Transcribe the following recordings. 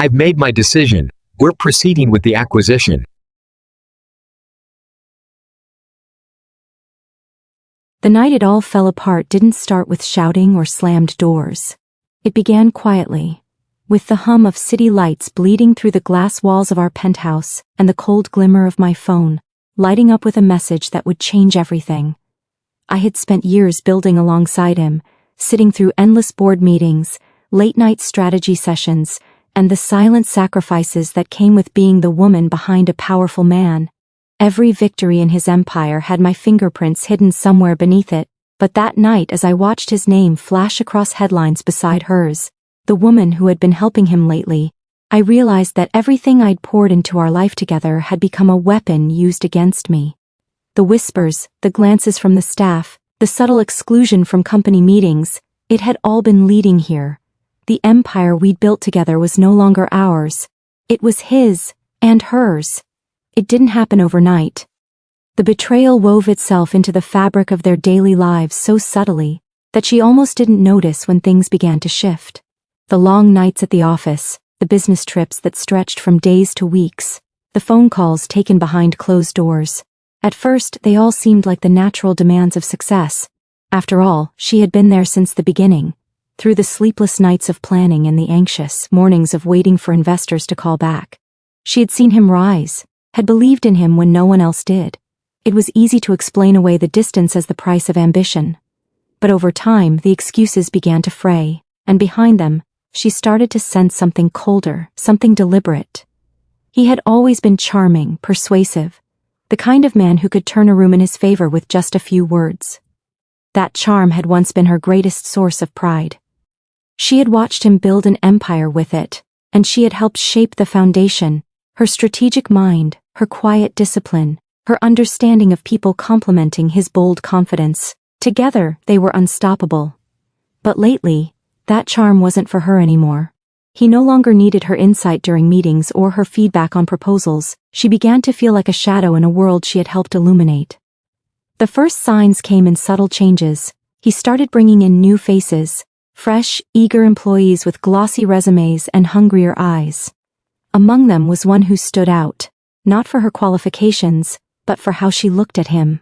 I've made my decision. We're proceeding with the acquisition. The night it all fell apart didn't start with shouting or slammed doors. It began quietly, with the hum of city lights bleeding through the glass walls of our penthouse and the cold glimmer of my phone, lighting up with a message that would change everything. I had spent years building alongside him, sitting through endless board meetings, late-night strategy sessions, and the silent sacrifices that came with being the woman behind a powerful man. Every victory in his empire had my fingerprints hidden somewhere beneath it, but that night as I watched his name flash across headlines beside hers, the woman who had been helping him lately, I realized that everything I'd poured into our life together had become a weapon used against me. The whispers, the glances from the staff, the subtle exclusion from company meetings, it had all been leading here. The empire we'd built together was no longer ours. It was his, and hers. It didn't happen overnight. The betrayal wove itself into the fabric of their daily lives so subtly that she almost didn't notice when things began to shift. The long nights at the office, the business trips that stretched from days to weeks, the phone calls taken behind closed doors. At first, they all seemed like the natural demands of success. After all, she had been there since the beginning, through the sleepless nights of planning and the anxious mornings of waiting for investors to call back. She had seen him rise, had believed in him when no one else did. It was easy to explain away the distance as the price of ambition. But over time, the excuses began to fray, and behind them, she started to sense something colder, something deliberate. He had always been charming, persuasive, the kind of man who could turn a room in his favor with just a few words. That charm had once been her greatest source of pride. She had watched him build an empire with it, and she had helped shape the foundation, her strategic mind, her quiet discipline, her understanding of people complementing his bold confidence. Together, they were unstoppable. But lately, that charm wasn't for her anymore. He no longer needed her insight during meetings or her feedback on proposals. She began to feel like a shadow in a world she had helped illuminate. The first signs came in subtle changes. He started bringing in new faces, fresh, eager employees with glossy resumes and hungrier eyes. Among them was one who stood out, not for her qualifications, but for how she looked at him.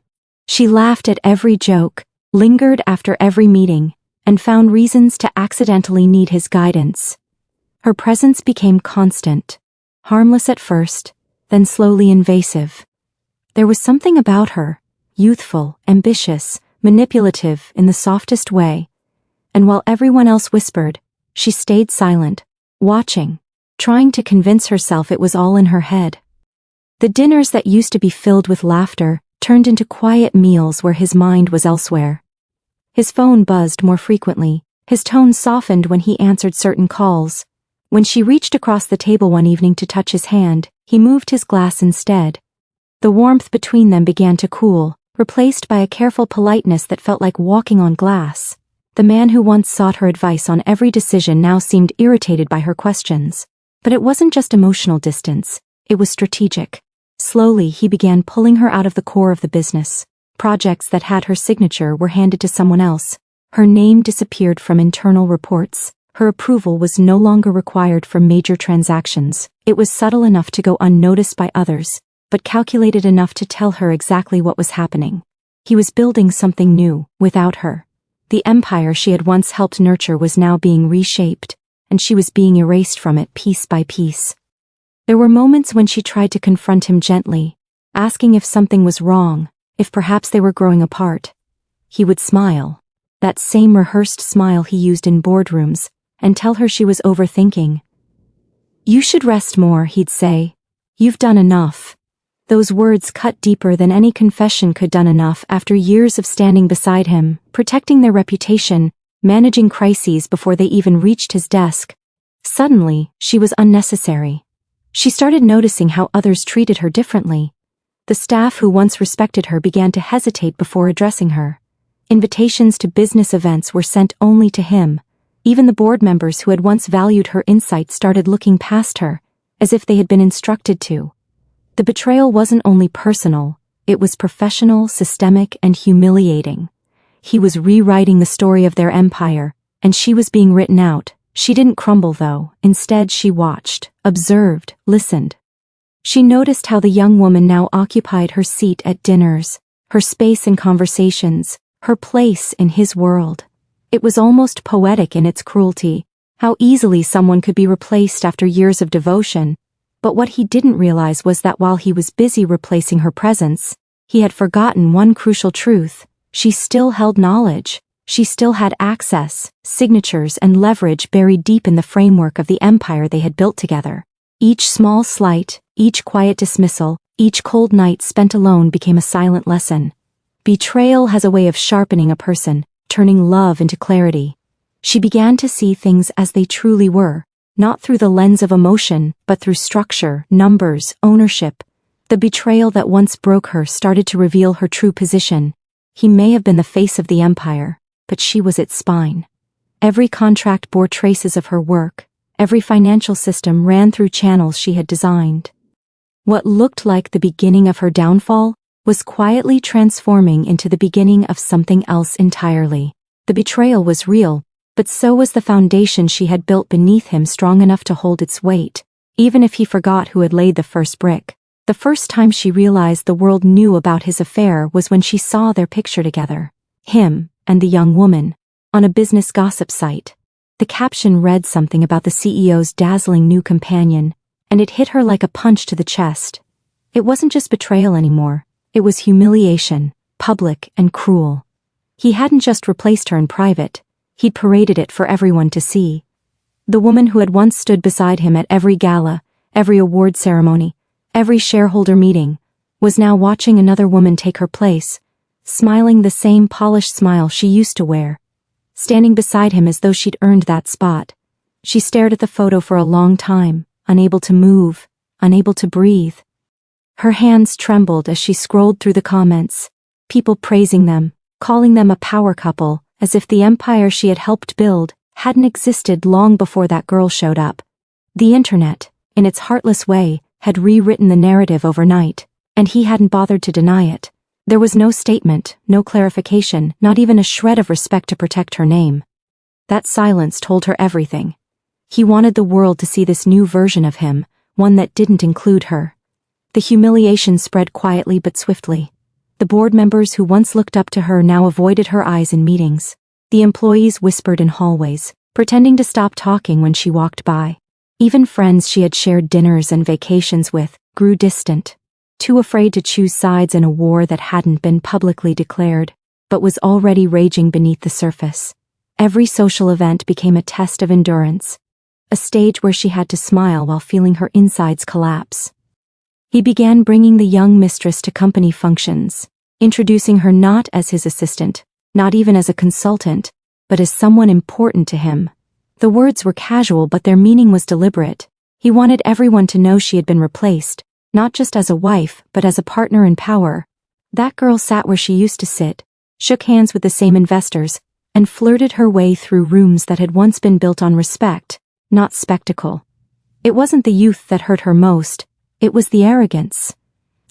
She laughed at every joke, lingered after every meeting, and found reasons to accidentally need his guidance. Her presence became constant, harmless at first, then slowly invasive. There was something about her, youthful, ambitious, manipulative in the softest way, and while everyone else whispered, she stayed silent, watching, trying to convince herself it was all in her head. The dinners that used to be filled with laughter turned into quiet meals where his mind was elsewhere. His phone buzzed more frequently, his tone softened when he answered certain calls. When she reached across the table one evening to touch his hand, he moved his glass instead. The warmth between them began to cool, replaced by a careful politeness that felt like walking on glass. The man who once sought her advice on every decision now seemed irritated by her questions. But it wasn't just emotional distance, it was strategic. Slowly, he began pulling her out of the core of the business. Projects that had her signature were handed to someone else. Her name disappeared from internal reports. Her approval was no longer required for major transactions. It was subtle enough to go unnoticed by others, but calculated enough to tell her exactly what was happening. He was building something new, without her. The empire she had once helped nurture was now being reshaped, and she was being erased from it piece by piece. There were moments when she tried to confront him gently, asking if something was wrong, if perhaps they were growing apart. He would smile, that same rehearsed smile he used in boardrooms, and tell her she was overthinking. "You should rest more," he'd say. "You've done enough." Those words cut deeper than any confession could. Done enough after years of standing beside him, protecting their reputation, managing crises before they even reached his desk. Suddenly, she was unnecessary. She started noticing how others treated her differently. The staff who once respected her began to hesitate before addressing her. Invitations to business events were sent only to him. Even the board members who had once valued her insight started looking past her, as if they had been instructed to. The betrayal wasn't only personal, it was professional, systemic, and humiliating. He was rewriting the story of their empire, and she was being written out, She didn't crumble though. Instead, she watched, observed, listened. She noticed how the young woman now occupied her seat at dinners, her space in conversations, her place in his world. It was almost poetic in its cruelty, how easily someone could be replaced after years of devotion. But what he didn't realize was that while he was busy replacing her presence, he had forgotten one crucial truth. She still held knowledge. She still had access, signatures, and leverage buried deep in the framework of the empire they had built together. Each small slight, each quiet dismissal, each cold night spent alone became a silent lesson. Betrayal has a way of sharpening a person, turning love into clarity. She began to see things as they truly were, not through the lens of emotion, but through structure, numbers, ownership. The betrayal that once broke her started to reveal her true position. He may have been the face of the empire, but she was its spine. Every contract bore traces of her work. Every financial system ran through channels she had designed. What looked like the beginning of her downfall was quietly transforming into the beginning of something else entirely. The betrayal was real, but so was the foundation she had built beneath him, strong enough to hold its weight, even if he forgot who had laid the first brick. The first time she realized the world knew about his affair was when she saw their picture together. Him and the young woman, on a business gossip site. The caption read something about the CEO's dazzling new companion, and it hit her like a punch to the chest. It wasn't just betrayal anymore, it was humiliation, public and cruel. He hadn't just replaced her in private, he'd paraded it for everyone to see. The woman who had once stood beside him at every gala, every award ceremony, every shareholder meeting, was now watching another woman take her place, smiling the same polished smile she used to wear, standing beside him as though she'd earned that spot. She stared at the photo for a long time, unable to move, unable to breathe. Her hands trembled as she scrolled through the comments, people praising them, calling them a power couple, as if the empire she had helped build hadn't existed long before that girl showed up. The internet, in its heartless way, had rewritten the narrative overnight, and he hadn't bothered to deny it. There was no statement, no clarification, not even a shred of respect to protect her name. That silence told her everything. He wanted the world to see this new version of him, one that didn't include her. The humiliation spread quietly but swiftly. The board members who once looked up to her now avoided her eyes in meetings. The employees whispered in hallways, pretending to stop talking when she walked by. Even friends she had shared dinners and vacations with grew distant, too afraid to choose sides in a war that hadn't been publicly declared, but was already raging beneath the surface. Every social event became a test of endurance, a stage where she had to smile while feeling her insides collapse. He began bringing the young mistress to company functions, introducing her not as his assistant, not even as a consultant, but as someone important to him. The words were casual, but their meaning was deliberate. He wanted everyone to know she had been replaced, not just as a wife, but as a partner in power. That girl sat where she used to sit, shook hands with the same investors, and flirted her way through rooms that had once been built on respect, not spectacle. It wasn't the youth that hurt her most, it was the arrogance.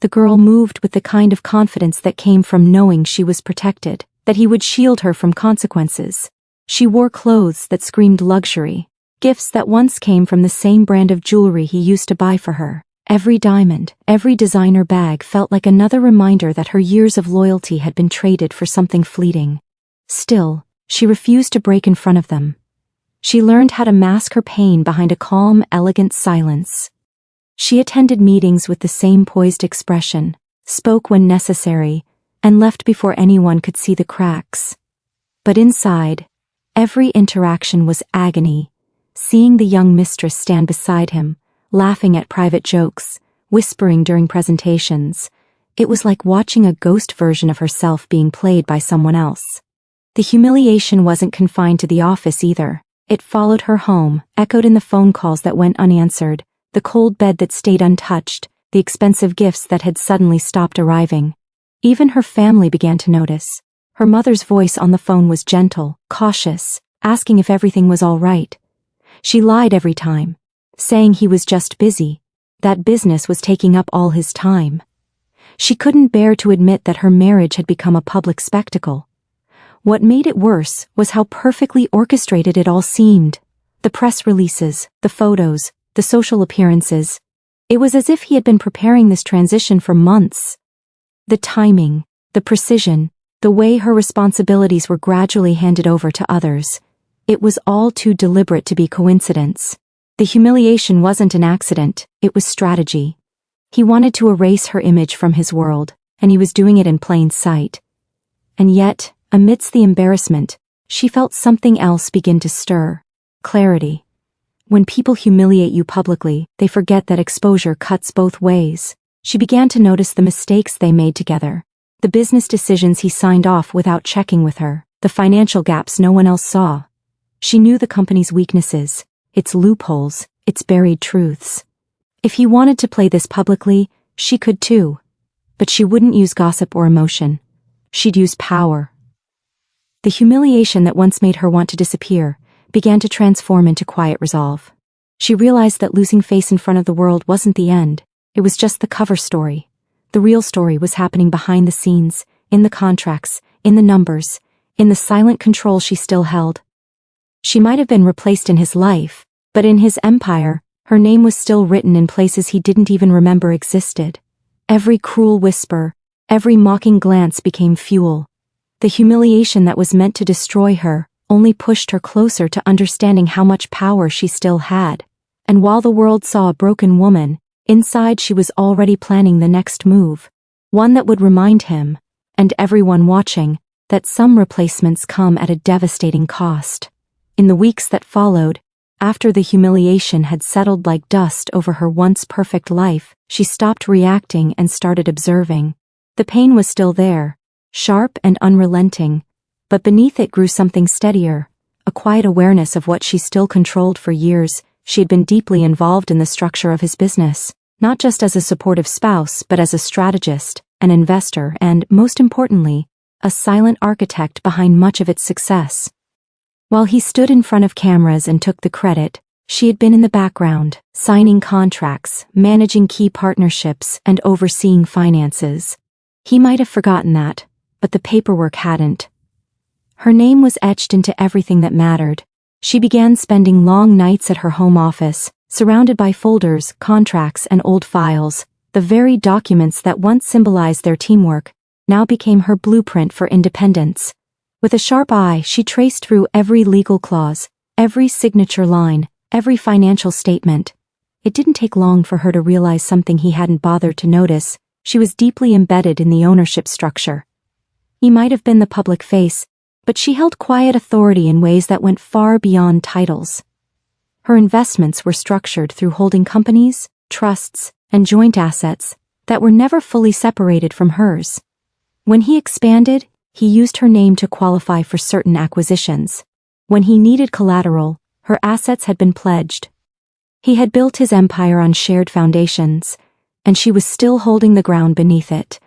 The girl moved with the kind of confidence that came from knowing she was protected, that he would shield her from consequences. She wore clothes that screamed luxury, gifts that once came from the same brand of jewelry he used to buy for her. Every diamond, every designer bag felt like another reminder that her years of loyalty had been traded for something fleeting. Still, she refused to break in front of them. She learned how to mask her pain behind a calm, elegant silence. She attended meetings with the same poised expression, spoke when necessary, and left before anyone could see the cracks. But inside, every interaction was agony. Seeing the young mistress stand beside him, laughing at private jokes, whispering during presentations, it was like watching a ghost version of herself being played by someone else. The humiliation wasn't confined to the office either. It followed her home, echoed in the phone calls that went unanswered, the cold bed that stayed untouched, the expensive gifts that had suddenly stopped arriving. Even her family began to notice. Her mother's voice on the phone was gentle, cautious, asking if everything was all right. She lied every time, saying he was just busy, that business was taking up all his time. She couldn't bear to admit that her marriage had become a public spectacle. What made it worse was how perfectly orchestrated it all seemed. The press releases, the photos, the social appearances. It was as if he had been preparing this transition for months. The timing, the precision, the way her responsibilities were gradually handed over to others. It was all too deliberate to be coincidence. The humiliation wasn't an accident, it was strategy. He wanted to erase her image from his world, and he was doing it in plain sight. And yet, amidst the embarrassment, she felt something else begin to stir. Clarity. When people humiliate you publicly, they forget that exposure cuts both ways. She began to notice the mistakes they made together, the business decisions he signed off without checking with her, the financial gaps no one else saw. She knew the company's weaknesses, its loopholes, its buried truths. If he wanted to play this publicly, she could too. But she wouldn't use gossip or emotion. She'd use power. The humiliation that once made her want to disappear began to transform into quiet resolve. She realized that losing face in front of the world wasn't the end. It was just the cover story. The real story was happening behind the scenes, in the contracts, in the numbers, in the silent control she still held. She might have been replaced in his life, but in his empire, her name was still written in places he didn't even remember existed. Every cruel whisper, every mocking glance became fuel. The humiliation that was meant to destroy her only pushed her closer to understanding how much power she still had. And while the world saw a broken woman, inside she was already planning the next move, one that would remind him, and everyone watching, that some replacements come at a devastating cost. In the weeks that followed, after the humiliation had settled like dust over her once perfect life, she stopped reacting and started observing. The pain was still there, sharp and unrelenting, but beneath it grew something steadier, a quiet awareness of what she still controlled for years. She had been deeply involved in the structure of his business, not just as a supportive spouse but as a strategist, an investor, and, most importantly, a silent architect behind much of its success. While he stood in front of cameras and took the credit, she had been in the background, signing contracts, managing key partnerships, and overseeing finances. He might have forgotten that, but the paperwork hadn't. Her name was etched into everything that mattered. She began spending long nights at her home office, surrounded by folders, contracts, and old files. The very documents that once symbolized their teamwork now became her blueprint for independence. With a sharp eye, she traced through every legal clause, every signature line, every financial statement. It didn't take long for her to realize something he hadn't bothered to notice. She was deeply embedded in the ownership structure. He might have been the public face, but she held quiet authority in ways that went far beyond titles. Her investments were structured through holding companies, trusts, and joint assets that were never fully separated from hers. When he expanded, he used her name to qualify for certain acquisitions. When he needed collateral, her assets had been pledged. He had built his empire on shared foundations, and she was still holding the ground beneath it.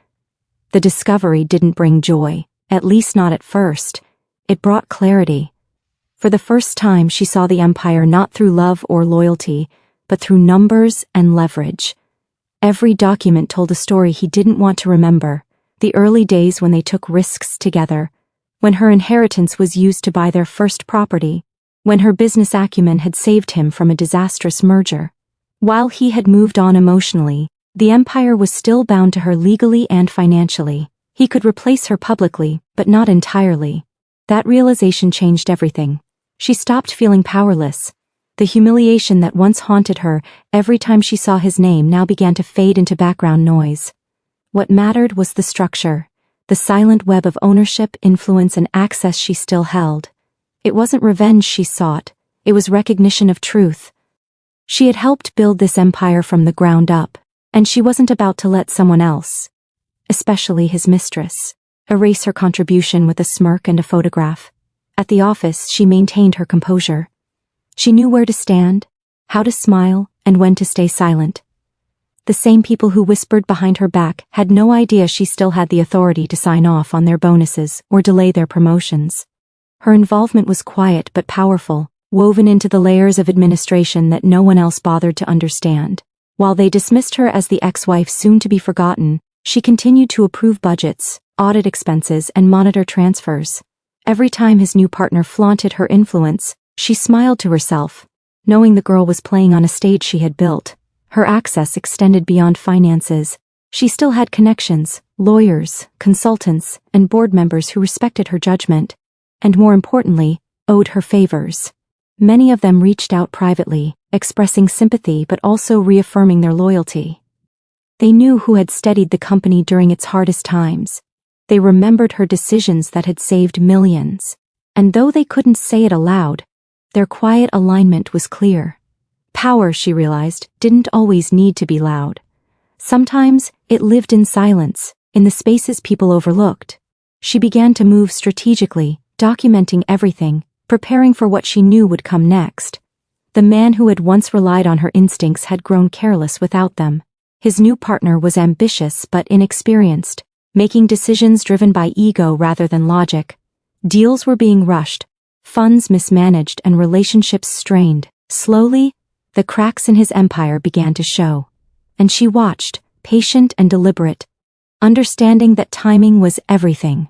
The discovery didn't bring joy, at least not at first. It brought clarity. For the first time, she saw the empire not through love or loyalty, but through numbers and leverage. Every document told a story he didn't want to remember, the early days when they took risks together, when her inheritance was used to buy their first property, when her business acumen had saved him from a disastrous merger. While he had moved on emotionally, the empire was still bound to her legally and financially. He could replace her publicly, but not entirely. That realization changed everything. She stopped feeling powerless. The humiliation that once haunted her every time she saw his name now began to fade into background noise. What mattered was the structure, the silent web of ownership, influence, and access she still held. It wasn't revenge she sought, it was recognition of truth. She had helped build this empire from the ground up, and she wasn't about to let someone else, especially his mistress, erase her contribution with a smirk and a photograph. At the office, she maintained her composure. She knew where to stand, how to smile, and when to stay silent. The same people who whispered behind her back had no idea she still had the authority to sign off on their bonuses or delay their promotions. Her involvement was quiet but powerful, woven into the layers of administration that no one else bothered to understand. While they dismissed her as the ex-wife soon to be forgotten, she continued to approve budgets, audit expenses, and monitor transfers. Every time his new partner flaunted her influence, she smiled to herself, knowing the girl was playing on a stage she had built. Her access extended beyond finances. She still had connections, lawyers, consultants, and board members who respected her judgment, and more importantly, owed her favors. Many of them reached out privately, expressing sympathy but also reaffirming their loyalty. They knew who had steadied the company during its hardest times. They remembered her decisions that had saved millions. And though they couldn't say it aloud, their quiet alignment was clear. Power, she realized, didn't always need to be loud. Sometimes it lived in silence, in the spaces people overlooked. She began to move strategically, documenting everything, preparing for what she knew would come next. The man who had once relied on her instincts had grown careless without them. His new partner was ambitious but inexperienced, making decisions driven by ego rather than logic. Deals were being rushed, funds mismanaged, and relationships strained. Slowly, the cracks in his empire began to show. And she watched, patient and deliberate, understanding that timing was everything.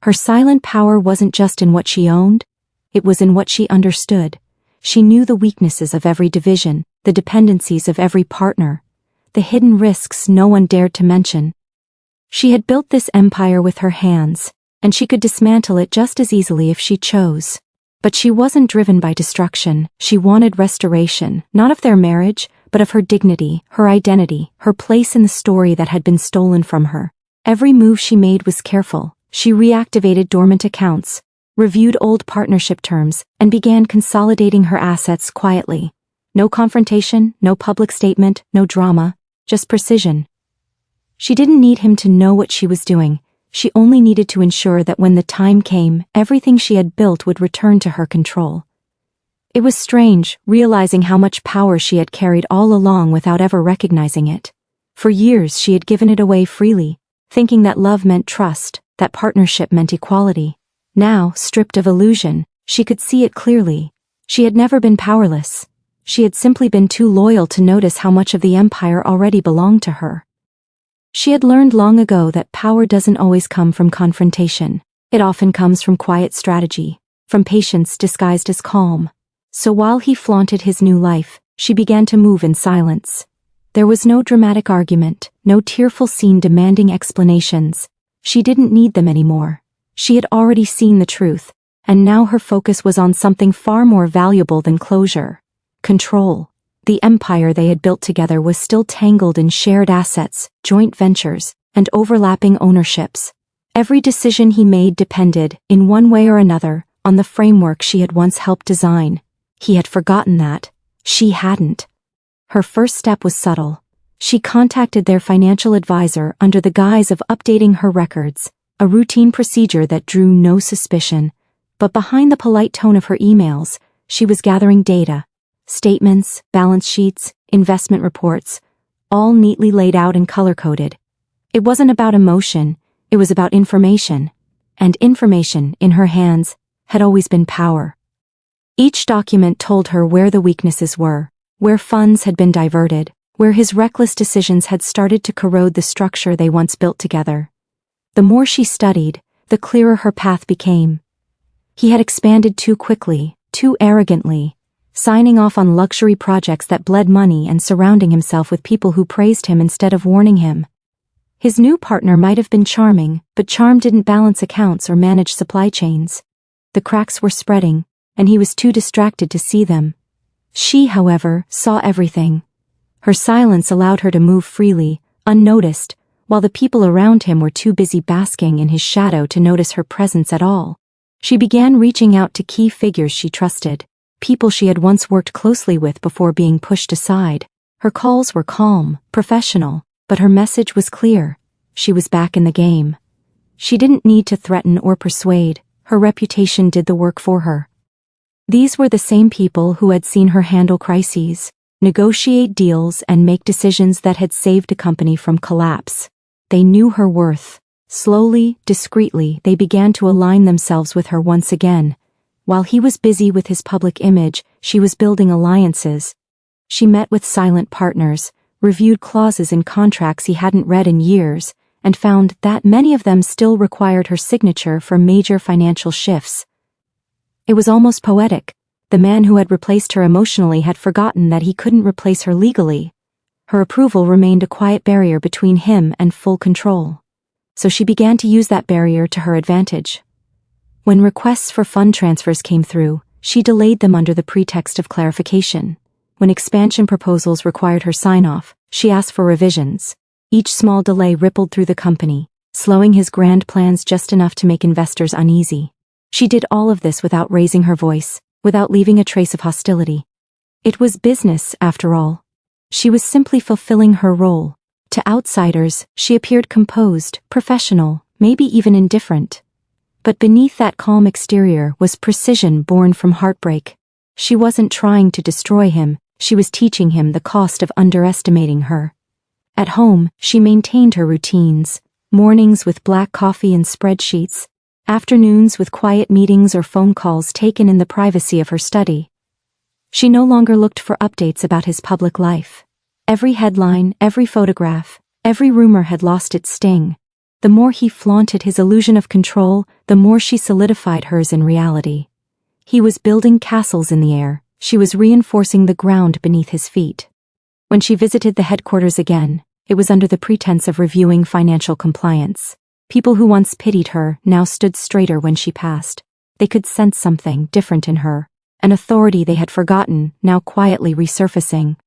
Her silent power wasn't just in what she owned, it was in what she understood. She knew the weaknesses of every division, the dependencies of every partner, the hidden risks no one dared to mention. She had built this empire with her hands, and she could dismantle it just as easily if she chose. But she wasn't driven by destruction. She wanted restoration, not of their marriage, but of her dignity, her identity, her place in the story that had been stolen from her. Every move she made was careful. She reactivated dormant accounts, reviewed old partnership terms, and began consolidating her assets quietly. No confrontation, no public statement, no drama, just precision. She didn't need him to know what she was doing. She only needed to ensure that when the time came, everything she had built would return to her control. It was strange, realizing how much power she had carried all along without ever recognizing it. For years she had given it away freely, thinking that love meant trust, that partnership meant equality. Now, stripped of illusion, she could see it clearly. She had never been powerless. She had simply been too loyal to notice how much of the empire already belonged to her. She had learned long ago that power doesn't always come from confrontation. It often comes from quiet strategy, from patience disguised as calm. So while he flaunted his new life, she began to move in silence. There was no dramatic argument, no tearful scene demanding explanations. She didn't need them anymore. She had already seen the truth, and now her focus was on something far more valuable than closure. Control. The empire they had built together was still tangled in shared assets, joint ventures, and overlapping ownerships. Every decision he made depended, in one way or another, on the framework she had once helped design. He had forgotten that. She hadn't. Her first step was subtle. She contacted their financial advisor under the guise of updating her records, a routine procedure that drew no suspicion. But behind the polite tone of her emails, she was gathering data. Statements, balance sheets, investment reports, all neatly laid out and color-coded. It wasn't about emotion, it was about information. And information, in her hands, had always been power. Each document told her where the weaknesses were, where funds had been diverted, where his reckless decisions had started to corrode the structure they once built together. The more she studied, the clearer her path became. He had expanded too quickly, too arrogantly, signing off on luxury projects that bled money and surrounding himself with people who praised him instead of warning him. His new partner might have been charming, but charm didn't balance accounts or manage supply chains. The cracks were spreading, and he was too distracted to see them. She, however, saw everything. Her silence allowed her to move freely, unnoticed, while the people around him were too busy basking in his shadow to notice her presence at all. She began reaching out to key figures she trusted, people she had once worked closely with before being pushed aside. Her calls were calm, professional, but her message was clear. She was back in the game. She didn't need to threaten or persuade. Her reputation did the work for her. These were the same people who had seen her handle crises, negotiate deals, and make decisions that had saved a company from collapse. They knew her worth. Slowly, discreetly, they began to align themselves with her once again. While he was busy with his public image, she was building alliances. She met with silent partners, reviewed clauses in contracts he hadn't read in years, and found that many of them still required her signature for major financial shifts. It was almost poetic. The The man who had replaced her emotionally had forgotten that he couldn't replace her legally. Her approval remained a quiet barrier between him and full control. So she began to use that barrier to her advantage. When requests for fund transfers came through, she delayed them under the pretext of clarification. When expansion proposals required her sign-off, she asked for revisions. Each small delay rippled through the company, slowing his grand plans just enough to make investors uneasy. She did all of this without raising her voice, without leaving a trace of hostility. It was business, after all. She was simply fulfilling her role. To outsiders, she appeared composed, professional, maybe even indifferent. But beneath that calm exterior was precision born from heartbreak. She wasn't trying to destroy him, she was teaching him the cost of underestimating her. At home, she maintained her routines, mornings with black coffee and spreadsheets, afternoons with quiet meetings or phone calls taken in the privacy of her study. She no longer looked for updates about his public life. Every headline, every photograph, every rumor had lost its sting. The more he flaunted his illusion of control, the more she solidified hers in reality. He was building castles in the air, she was reinforcing the ground beneath his feet. When she visited the headquarters again, it was under the pretense of reviewing financial compliance. People who once pitied her now stood straighter when she passed. They could sense something different in her, an authority they had forgotten, now quietly resurfacing.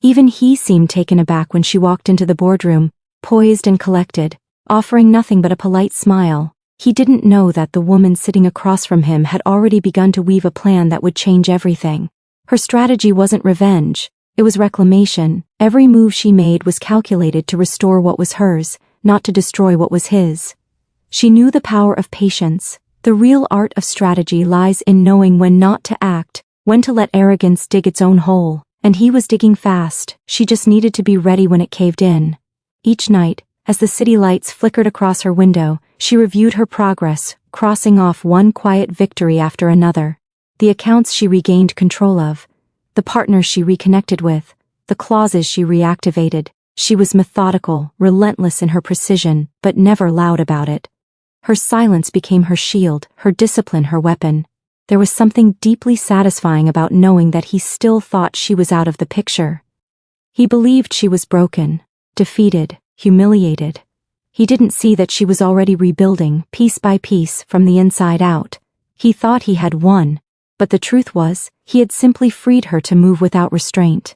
Even he seemed taken aback when she walked into the boardroom, poised and collected, offering nothing but a polite smile. He didn't know that the woman sitting across from him had already begun to weave a plan that would change everything. Her strategy wasn't revenge, it was reclamation. Every move she made was calculated to restore what was hers, not to destroy what was his. She knew the power of patience. The real art of strategy lies in knowing when not to act, when to let arrogance dig its own hole, and he was digging fast. She just needed to be ready when it caved in. Each night, as the city lights flickered across her window, she reviewed her progress, crossing off one quiet victory after another. The accounts she regained control of, the partners she reconnected with, the clauses she reactivated. She was methodical, relentless in her precision, but never loud about it. Her silence became her shield, her discipline her weapon. There was something deeply satisfying about knowing that he still thought she was out of the picture. He believed she was broken, defeated, humiliated. He didn't see that she was already rebuilding, piece by piece, from the inside out. He thought he had won, but the truth was, he had simply freed her to move without restraint.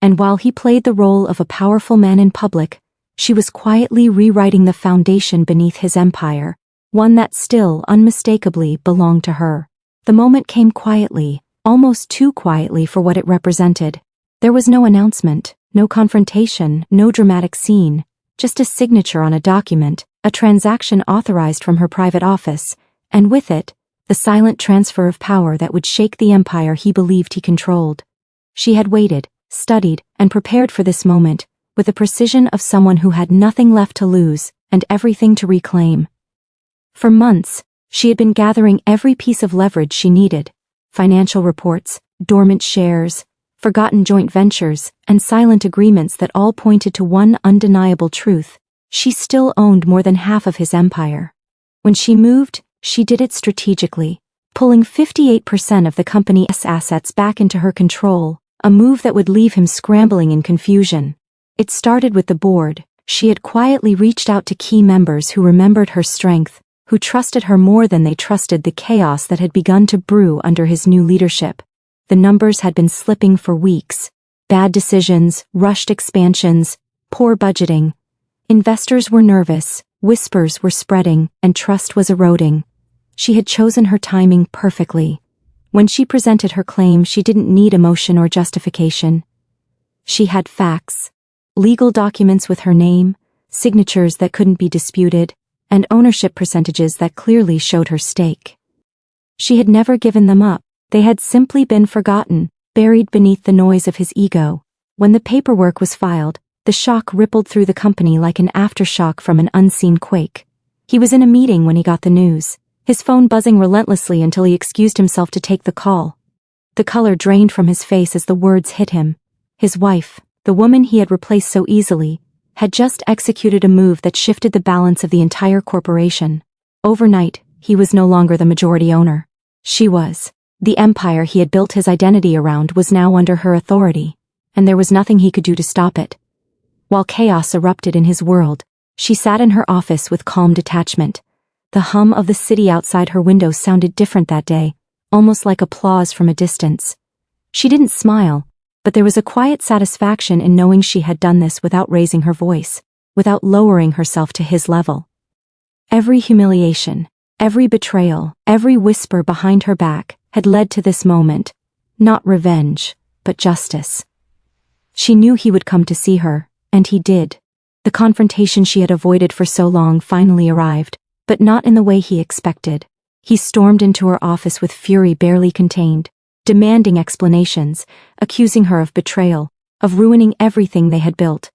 And while he played the role of a powerful man in public, she was quietly rewriting the foundation beneath his empire, one that still unmistakably belonged to her. The moment came quietly, almost too quietly for what it represented. There was no announcement, no confrontation, no dramatic scene, just a signature on a document, a transaction authorized from her private office, and with it, the silent transfer of power that would shake the empire he believed he controlled. She had waited, studied, and prepared for this moment, with the precision of someone who had nothing left to lose and everything to reclaim. For months, she had been gathering every piece of leverage she needed: financial reports, dormant shares, forgotten joint ventures, and silent agreements that all pointed to one undeniable truth: she still owned more than half of his empire. When she moved, she did it strategically, pulling 58% of the company's assets back into her control, a move that would leave him scrambling in confusion. It started with the board. She had quietly reached out to key members who remembered her strength, who trusted her more than they trusted the chaos that had begun to brew under his new leadership. The numbers had been slipping for weeks. Bad decisions, rushed expansions, poor budgeting. Investors were nervous, whispers were spreading, and trust was eroding. She had chosen her timing perfectly. When she presented her claim, she didn't need emotion or justification. She had facts. Legal documents with her name, signatures that couldn't be disputed, and ownership percentages that clearly showed her stake. She had never given them up. They had simply been forgotten, buried beneath the noise of his ego. When the paperwork was filed, the shock rippled through the company like an aftershock from an unseen quake. He was in a meeting when he got the news, his phone buzzing relentlessly until he excused himself to take the call. The color drained from his face as the words hit him. His wife, the woman he had replaced so easily, had just executed a move that shifted the balance of the entire corporation. Overnight, he was no longer the majority owner. She was. The empire he had built his identity around was now under her authority, and there was nothing he could do to stop it. While chaos erupted in his world, she sat in her office with calm detachment. The hum of the city outside her window sounded different that day, almost like applause from a distance. She didn't smile, but there was a quiet satisfaction in knowing she had done this without raising her voice, without lowering herself to his level. Every humiliation, every betrayal, every whisper behind her back had led to this moment, not revenge, but justice. She knew he would come to see her, and he did. The confrontation she had avoided for so long finally arrived, but not in the way he expected. He stormed into her office with fury barely contained, demanding explanations, accusing her of betrayal, of ruining everything they had built.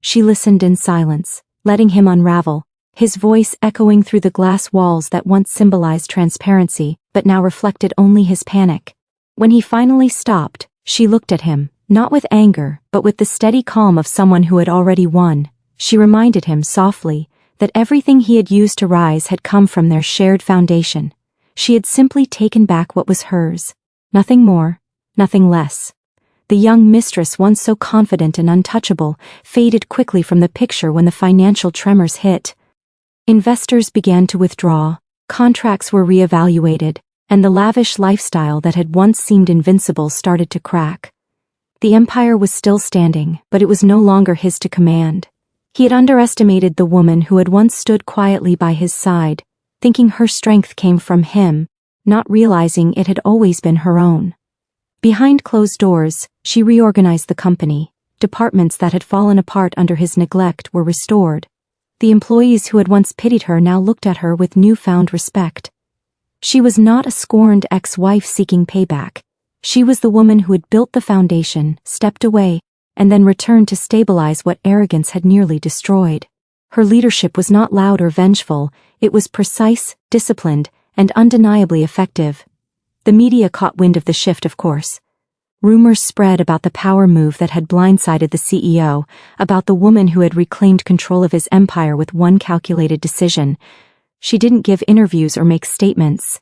She listened in silence, letting him unravel, his voice echoing through the glass walls that once symbolized transparency, but now reflected only his panic. When he finally stopped, she looked at him, not with anger, but with the steady calm of someone who had already won. She reminded him softly that everything he had used to rise had come from their shared foundation. She had simply taken back what was hers. Nothing more, nothing less. The young mistress, once so confident and untouchable, faded quickly from the picture when the financial tremors hit. Investors began to withdraw, contracts were reevaluated, and the lavish lifestyle that had once seemed invincible started to crack. The empire was still standing, but it was no longer his to command. He had underestimated the woman who had once stood quietly by his side, thinking her strength came from him, not realizing it had always been her own. Behind closed doors, she reorganized the company. Departments that had fallen apart under his neglect were restored. The employees who had once pitied her now looked at her with newfound respect. She was not a scorned ex-wife seeking payback. She was the woman who had built the foundation, stepped away, and then returned to stabilize what arrogance had nearly destroyed. Her leadership was not loud or vengeful, it was precise, disciplined, and undeniably effective. The media caught wind of the shift, of course. Rumors spread about the power move that had blindsided the CEO, about the woman who had reclaimed control of his empire with one calculated decision. She didn't give interviews or make statements.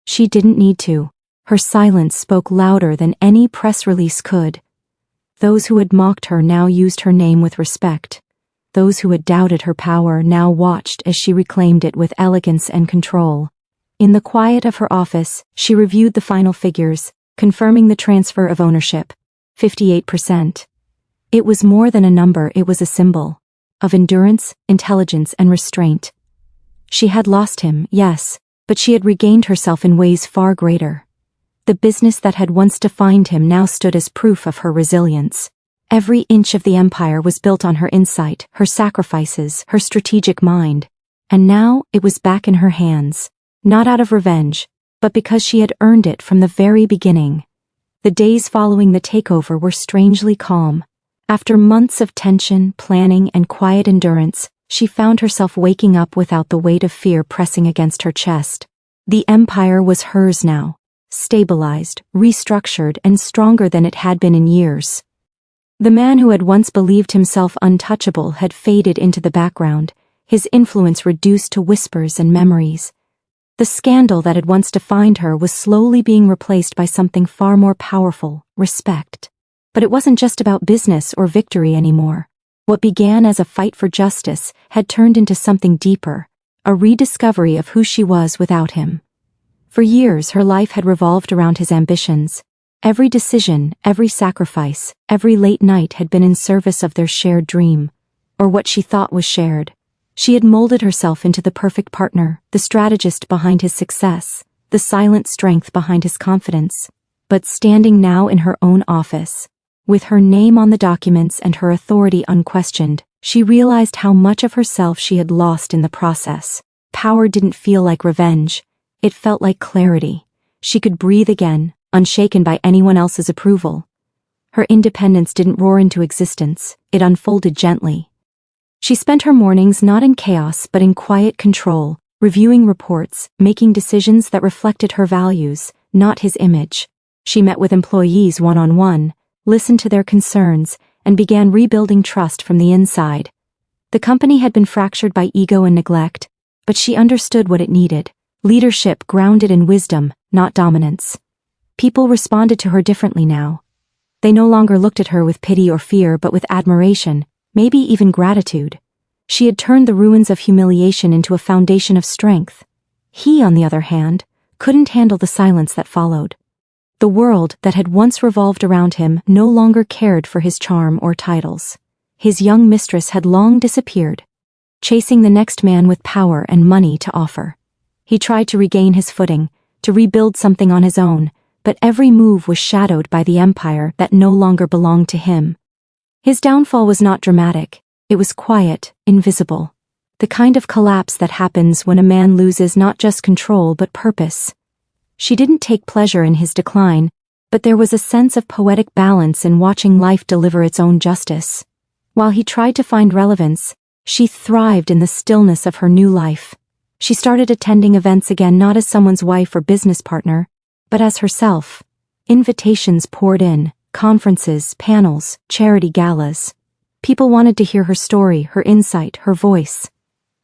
She didn't need to. Her silence spoke louder than any press release could. Those who had mocked her now used her name with respect. Those who had doubted her power now watched as she reclaimed it with elegance and control. In the quiet of her office, she reviewed the final figures, confirming the transfer of ownership. 58%. It was more than a number, it was a symbol of endurance, intelligence, and restraint. She had lost him, yes, but she had regained herself in ways far greater. The business that had once defined him now stood as proof of her resilience. Every inch of the empire was built on her insight, her sacrifices, her strategic mind. And now it was back in her hands, not out of revenge, but because she had earned it from the very beginning. The days following the takeover were strangely calm. After months of tension, planning, and quiet endurance, she found herself waking up without the weight of fear pressing against her chest. The empire was hers now, stabilized, restructured, and stronger than it had been in years. The man who had once believed himself untouchable had faded into the background, his influence reduced to whispers and memories. The scandal that had once defined her was slowly being replaced by something far more powerful, respect. But it wasn't just about business or victory anymore. What began as a fight for justice had turned into something deeper, a rediscovery of who she was without him. For years her life had revolved around his ambitions. Every decision, every sacrifice, every late night had been in service of their shared dream, or what she thought was shared. She had molded herself into the perfect partner, the strategist behind his success, the silent strength behind his confidence. But standing now in her own office, with her name on the documents and her authority unquestioned, she realized how much of herself she had lost in the process. Power didn't feel like revenge. It felt like clarity. She could breathe again, unshaken by anyone else's approval. Her independence didn't roar into existence, it unfolded gently. She spent her mornings not in chaos but in quiet control, reviewing reports, making decisions that reflected her values, not his image. She met with employees one-on-one, listened to their concerns, and began rebuilding trust from the inside. The company had been fractured by ego and neglect, but she understood what it needed: leadership grounded in wisdom, not dominance. People responded to her differently now. They no longer looked at her with pity or fear but with admiration, maybe even gratitude. She had turned the ruins of humiliation into a foundation of strength. He, on the other hand, couldn't handle the silence that followed. The world that had once revolved around him no longer cared for his charm or titles. His young mistress had long disappeared, chasing the next man with power and money to offer. He tried to regain his footing, to rebuild something on his own, but every move was shadowed by the empire that no longer belonged to him. His downfall was not dramatic, it was quiet, invisible. The kind of collapse that happens when a man loses not just control but purpose. She didn't take pleasure in his decline, but there was a sense of poetic balance in watching life deliver its own justice. While he tried to find relevance, she thrived in the stillness of her new life. She started attending events again not as someone's wife or business partner, but as herself. Invitations poured in, conferences, panels, charity galas. People wanted to hear her story, her insight, her voice.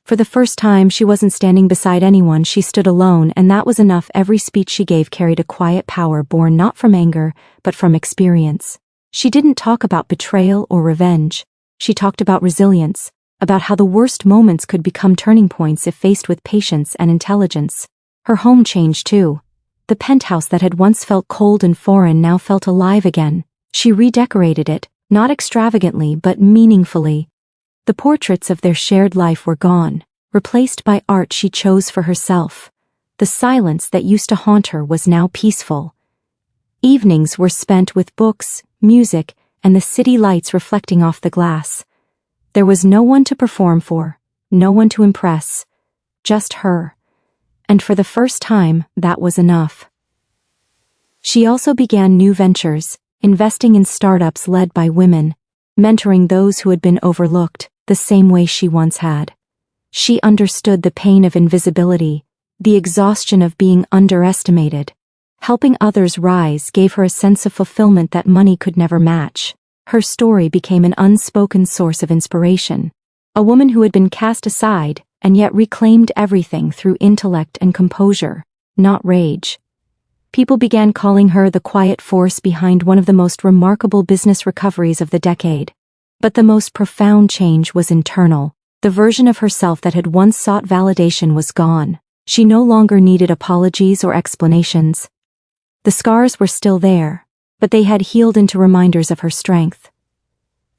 For the first time, she wasn't standing beside anyone, she stood alone, and that was enough. Every speech she gave carried a quiet power born not from anger, but from experience. She didn't talk about betrayal or revenge. She talked about resilience, about how the worst moments could become turning points if faced with patience and intelligence. Her home changed too. The penthouse that had once felt cold and foreign now felt alive again. She redecorated it, not extravagantly but meaningfully. The portraits of their shared life were gone, replaced by art she chose for herself. The silence that used to haunt her was now peaceful. Evenings were spent with books, music, and the city lights reflecting off the glass. There was no one to perform for, no one to impress, just her. And for the first time, that was enough. She also began new ventures, investing in startups led by women, mentoring those who had been overlooked, the same way she once had. She understood the pain of invisibility, the exhaustion of being underestimated. Helping others rise gave her a sense of fulfillment that money could never match. Her story became an unspoken source of inspiration. A woman who had been cast aside, and yet reclaimed everything through intellect and composure, not rage. People began calling her the quiet force behind one of the most remarkable business recoveries of the decade. But the most profound change was internal. The version of herself that had once sought validation was gone. She no longer needed apologies or explanations. The scars were still there, but they had healed into reminders of her strength.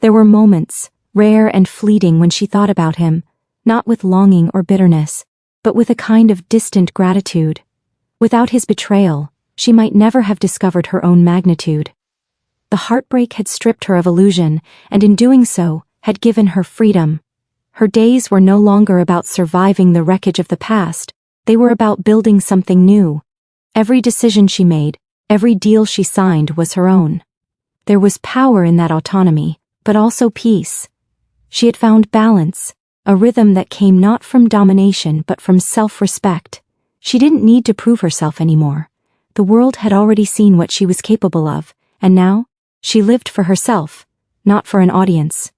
There were moments, rare and fleeting, when she thought about him, not with longing or bitterness, but with a kind of distant gratitude. Without his betrayal, she might never have discovered her own magnitude. The heartbreak had stripped her of illusion, and in doing so, had given her freedom. Her days were no longer about surviving the wreckage of the past, they were about building something new. Every decision she made, every deal she signed was her own. There was power in that autonomy, but also peace. She had found balance, a rhythm that came not from domination but from self-respect. She didn't need to prove herself anymore. The world had already seen what she was capable of, and now, she lived for herself, not for an audience.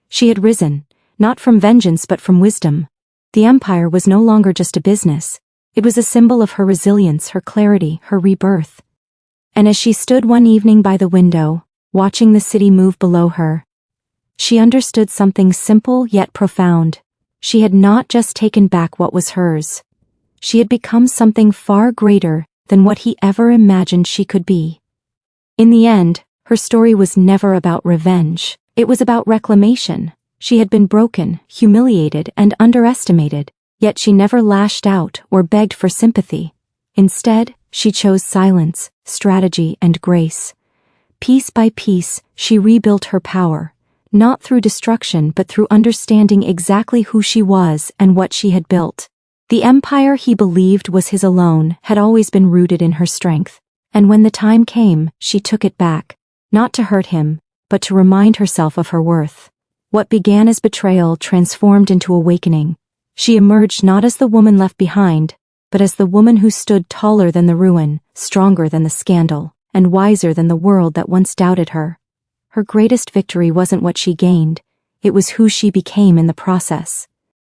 She had risen, not from vengeance but from wisdom. The empire was no longer just a business. It was a symbol of her resilience, her clarity, her rebirth. And as she stood one evening by the window, watching the city move below her, she understood something simple yet profound. She had not just taken back what was hers. She had become something far greater than what he ever imagined she could be. In the end, her story was never about revenge. It was about reclamation. She had been broken, humiliated, and underestimated, yet she never lashed out or begged for sympathy. Instead, she chose silence, strategy, and grace. Piece by piece, she rebuilt her power, not through destruction but through understanding exactly who she was and what she had built. The empire he believed was his alone had always been rooted in her strength, and when the time came, she took it back, not to hurt him, but to remind herself of her worth. What began as betrayal transformed into awakening. She emerged not as the woman left behind, but as the woman who stood taller than the ruin, stronger than the scandal, and wiser than the world that once doubted her. Her greatest victory wasn't what she gained, it was who she became in the process.